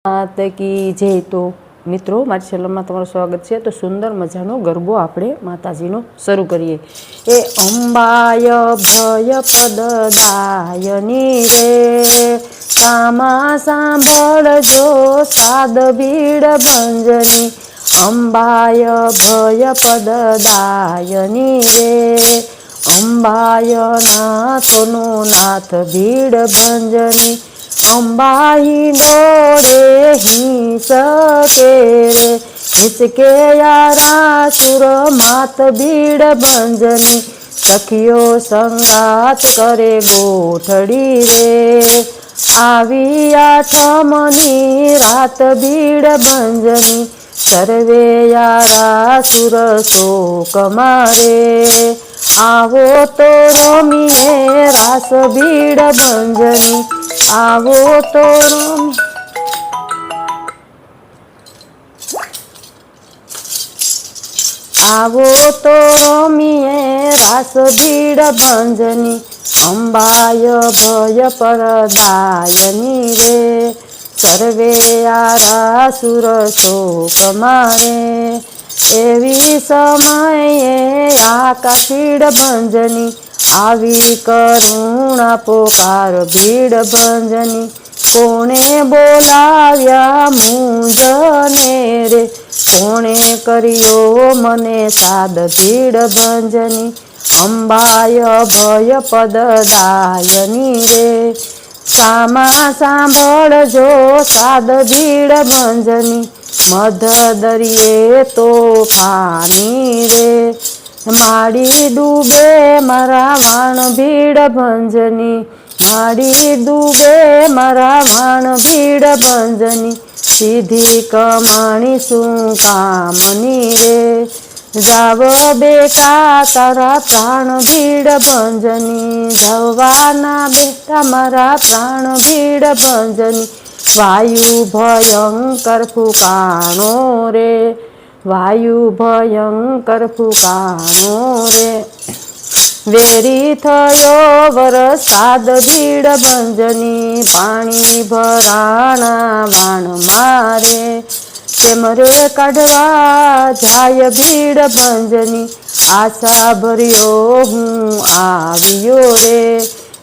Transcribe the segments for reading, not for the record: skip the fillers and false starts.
मात की जय। तो मित्रों मारी चैनल में तमारुं स्वागत है। तो सुंदर मजानो गरबो आपणे माताजीनो शरू करिए। ए अंबाय भय पददायनी रे, सामा सांभळजो साद बीड भंजनी। अंबाय भय पददायनी रे, अंबाय नाथनो नाथ बीड भंजनी। अंबा हिंडोळे हिंसके रे, हिचके यारा सुर मात बीड भंजनी। सखियो संगात करे गोठड़ी रे, आवी आठमनी रात बीड भंजनी। सर्वे यारा सुर शोक मारे, आवो तो रमीए रास बीड भंजनी। आवो तो रमीए रास बीड भंजनी। अंबाय भय परदायनी रे, सर्वे यारा सुर शोक मारे। एवी समये आकाश बीड भंजनी, आवी करुणा पोकार बीड भंजनी। कोणे बोलाव्या मुंजने रे, कोणे करियो मने साद बीड भंजनी। अंबाय भय पददायनी रे, सामा सांभळजो साद बीड भंजनी। मध दरिये तोफानी रे, माड़ी डूबे मारा वाण बीड भंजनी। माड़ी डूबे मारा वाण बीड भंजनी। सीधी कमाणी शू कामनी रे, जाव बेटा तारा प्राण बीड भंजनी। जवाना बेटा मारा प्राण बीड भंजनी। वायु भयंकर फुकाणो रे, वायु भयंकर फुकाणो रे। वेरी थयो वरसाद बीड भंजनी, पाणी भराणा वाण मारे। तेमरे काढवा जाय बीड भंजनी, आशा भर्यो हूँ आवियो रे।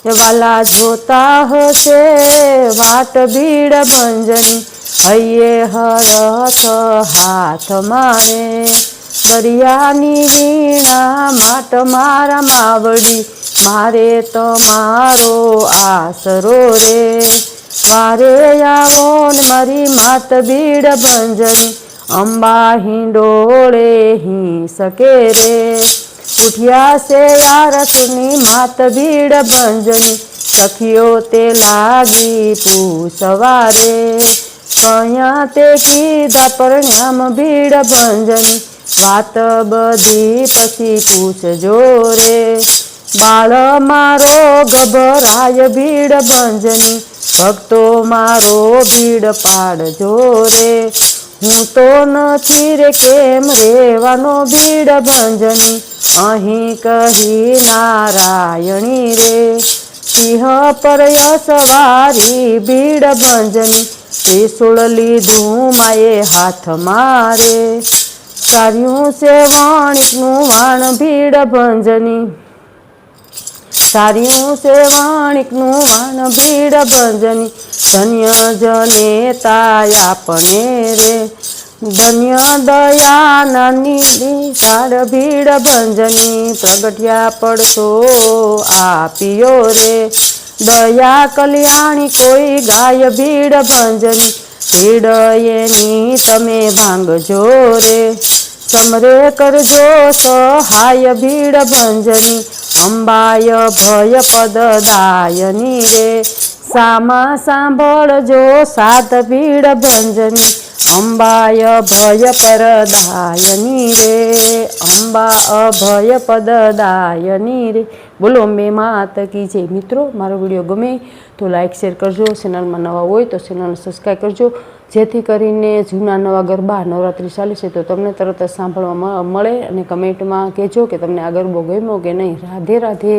वाला जोता हसे वाट बीड भंजनी, हये हरथ हाथ मारे। दरियानी वीणा माट मारा मावड़ी, मारे तमारो आसरो रे। वारे आवोन मारी मात बीड भंजनी, अंबा हिंडोळे हिंसके रे। उठिया से यार सुनी मात बीड भंजनी, सखियो ते लागी पूछवारे। कया ते कीधा परण्याम बीड भंजनी, वात बधी पछी पूछजो रे। बाळ मारो गभराय बीड भंजनी, भक्तो मारो बीड पाडजो रे। हूँ तो नथी रे केम रेवानो बीड भंजनी, अहीं कही नारायणी रे। सिंह पर सवारी बीड भंजनी, त्रिशूल लीधुं माए हाथ मारे। सार्यूं से वाणिकनुं वाण बीड भंजनी, सार्यूं से वाणिकनुं वाण बीड भंजनी। धन्य जनेता आपणे रे, धन्य दया निधि झाड़ बीड भंजनी। प्रगट्या पड़तो आपियो रे, दया कल्याणी कोई गाय बीड भंजनी। भीड़ एनी तमे भांगजो रे, समरे करजो सहाय बीड भंजनी। अंबाय भय पददायनी रे, सामा सांभळजो सात बीड भंजनी। अंबाय भय परदायनी रे, अंबा अभय पददायनी रे। बोलो अम्बे मात की जय। मित्रों मारो विडियो गमे तो लाइक शेर करजो। चेनल में नवा होय तो चेनल ने सब्सक्राइब करजो, जेथी करीने जूना नवा गरबा नवरात्रि चाले छे तो तमने तरत ज सांभळवा मळे। अने कमेंट में कहेजो कि तमने आ गरबो गम्यो के नहीं। राधे राधे।